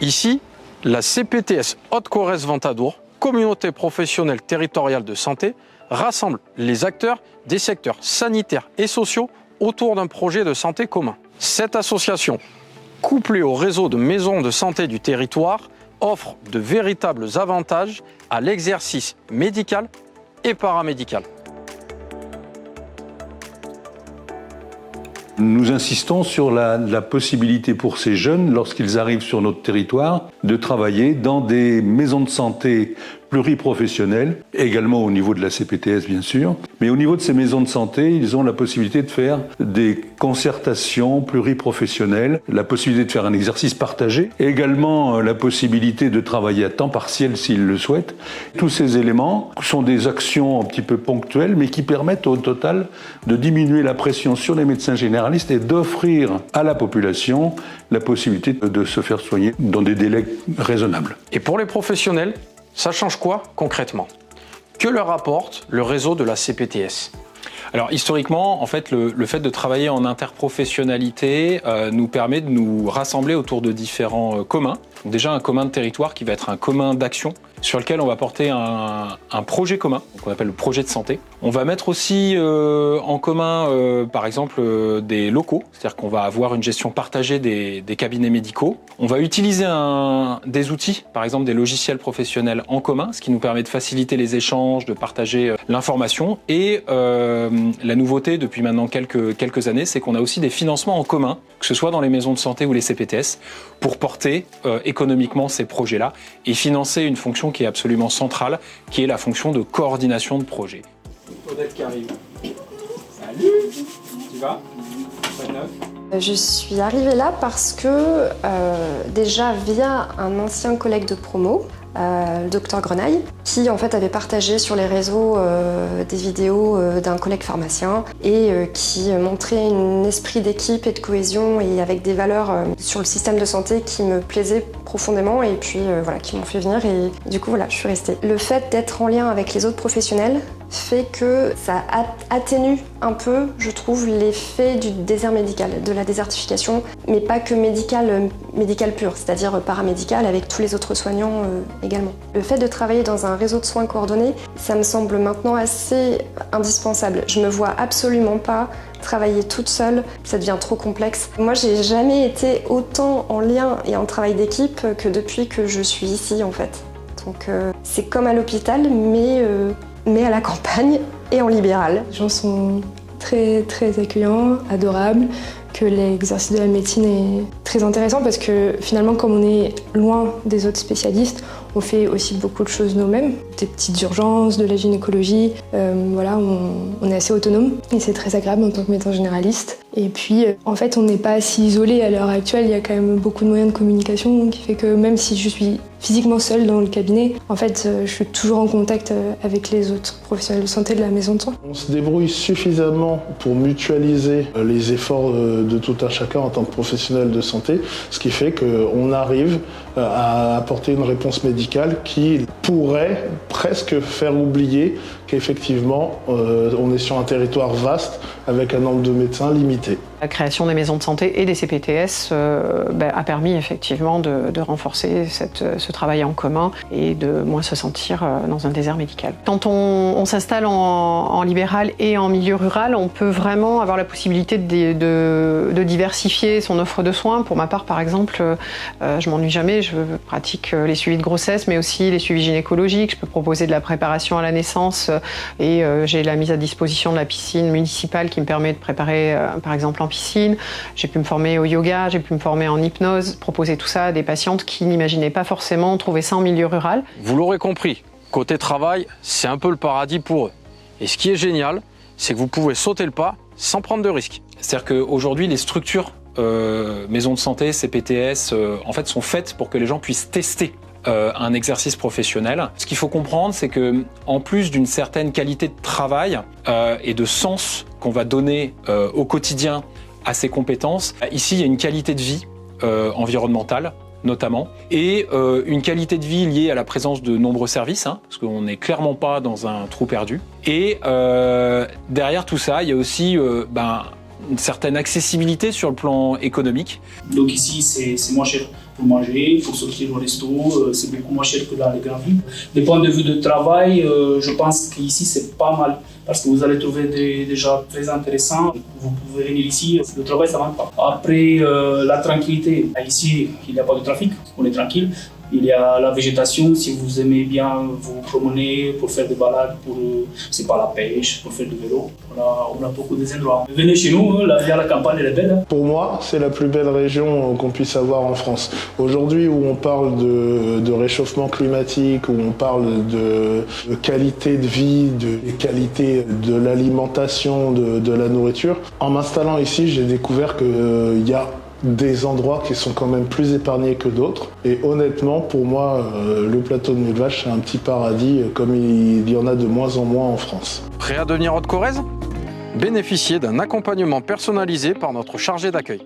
Ici, la CPTS Haute-Corrèze-Ventadour, communauté professionnelle territoriale de santé, rassemble les acteurs des secteurs sanitaires et sociaux autour d'un projet de santé commun. Cette association, couplée au réseau de maisons de santé du territoire, offre de véritables avantages à l'exercice médical et paramédical. Nous insistons sur la possibilité pour ces jeunes, lorsqu'ils arrivent sur notre territoire, de travailler dans des maisons de santé pluriprofessionnelles, également au niveau de la CPTS bien sûr, mais au niveau de ces maisons de santé, ils ont la possibilité de faire des concertations pluriprofessionnelles, la possibilité de faire un exercice partagé, et également la possibilité de travailler à temps partiel s'ils le souhaitent. Tous ces éléments sont des actions un petit peu ponctuelles, mais qui permettent au total de diminuer la pression sur les médecins généralistes et d'offrir à la population la possibilité de se faire soigner dans des délais raisonnables. Et pour les professionnels, ça change quoi concrètement? Que leur apporte le réseau de la CPTS? Alors historiquement, en fait, le fait de travailler en interprofessionnalité nous permet de nous rassembler autour de différents communs. Donc déjà un commun de territoire qui va être un commun d'action sur lequel on va porter un projet commun, qu'on appelle le projet de santé. On va mettre aussi en commun, par exemple, des locaux, c'est-à-dire qu'on va avoir une gestion partagée des cabinets médicaux. On va utiliser des outils, par exemple des logiciels professionnels en commun, ce qui nous permet de faciliter les échanges, de partager l'information. Et la nouveauté depuis maintenant quelques années, c'est qu'on a aussi des financements en commun, que ce soit dans les maisons de santé ou les CPTS, pour porter économiquement ces projets-là et financer une fonction qui est absolument centrale, qui est la fonction de coordination de projet. Odette qui arrive. Salut, tu vas? Je suis arrivée là parce que déjà via un ancien collègue de promo, le docteur Grenaille, qui en fait avait partagé sur les réseaux des vidéos d'un collègue pharmacien et qui montrait un esprit d'équipe et de cohésion et avec des valeurs sur le système de santé qui me plaisaient profondément et puis voilà, qui m'ont fait venir et du coup voilà, je suis restée. Le fait d'être en lien avec les autres professionnels fait que ça atténue un peu, je trouve, l'effet du désert médical, de la désertification, mais pas que médical pur, c'est-à-dire paramédical avec tous les autres soignants également. Le fait de travailler dans un réseau de soins coordonnés, ça me semble maintenant assez indispensable. Je me vois absolument pas travailler toute seule, ça devient trop complexe. Moi, j'ai jamais été autant en lien et en travail d'équipe que depuis que je suis ici en fait. Donc c'est comme à l'hôpital, mais à la campagne et en libéral. Les gens sont très accueillants, adorables, que l'exercice de la médecine est très intéressant parce que finalement, comme on est loin des autres spécialistes, on fait aussi beaucoup de choses nous-mêmes, des petites urgences, de la gynécologie, voilà, on est assez autonome et c'est très agréable en tant que médecin généraliste. Et puis, en fait, on n'est pas si isolé à l'heure actuelle, il y a quand même beaucoup de moyens de communication qui fait que même si je suis physiquement seule dans le cabinet, en fait, je suis toujours en contact avec les autres professionnels de santé de la maison de soins. On se débrouille suffisamment pour mutualiser les efforts de tout un chacun en tant que professionnel de santé, ce qui fait qu'on arrive à apporter une réponse médicale qui pourrait presque faire oublier qu'effectivement, on est sur un territoire vaste avec un nombre de médecins limité. La création des maisons de santé et des CPTS a permis effectivement de renforcer ce travail en commun et de moins se sentir dans un désert médical. Quand on s'installe en libéral et en milieu rural, on peut vraiment avoir la possibilité de diversifier son offre de soins. Pour ma part, par exemple, je m'ennuie jamais, je pratique les suivis de grossesse, mais aussi les suivis gynécologiques. Je peux proposer de la préparation à la naissance et j'ai la mise à disposition de la piscine municipale qui me permet de préparer, par exemple, en piscine. J'ai pu me former au yoga, j'ai pu me former en hypnose, proposer tout ça à des patientes qui n'imaginaient pas forcément trouver ça en milieu rural. Vous l'aurez compris, côté travail, c'est un peu le paradis pour eux. Et ce qui est génial, c'est que vous pouvez sauter le pas sans prendre de risques. C'est-à-dire qu'aujourd'hui, les structures maisons de santé, CPTS, en fait, sont faites pour que les gens puissent tester un exercice professionnel. Ce qu'il faut comprendre, c'est que en plus d'une certaine qualité de travail et de sens qu'on va donner au quotidien à ces compétences, ici, il y a une qualité de vie environnementale, notamment, et une qualité de vie liée à la présence de nombreux services, parce qu'on n'est clairement pas dans un trou perdu. Et derrière tout ça, il y a aussi une certaine accessibilité sur le plan économique. Donc ici, c'est moins cher. pour manger, pour sortir au resto, c'est beaucoup moins cher que dans les grandes villes. Du point de vue de travail, je pense qu'ici c'est pas mal parce que vous allez trouver des gens très intéressants. Vous pouvez venir ici, le travail ça manque pas. Après, la tranquillité, ici il n'y a pas de trafic, on est tranquille. Il y a la végétation, si vous aimez bien vous promener pour faire des balades, c'est pas la pêche, pour faire du vélo. On a beaucoup des endroits. Venez chez nous, la campagne elle est belle. Pour moi, c'est la plus belle région qu'on puisse avoir en France. Aujourd'hui où on parle de réchauffement climatique, où on parle de qualité de vie, de qualité de l'alimentation, de la nourriture, en m'installant ici, j'ai découvert qu'il y a des endroits qui sont quand même plus épargnés que d'autres. Et honnêtement, pour moi, le plateau de Millevaches, c'est un petit paradis comme il y en a de moins en moins en France. Prêt à devenir Haute-Corrèze ? Bénéficiez d'un accompagnement personnalisé par notre chargé d'accueil.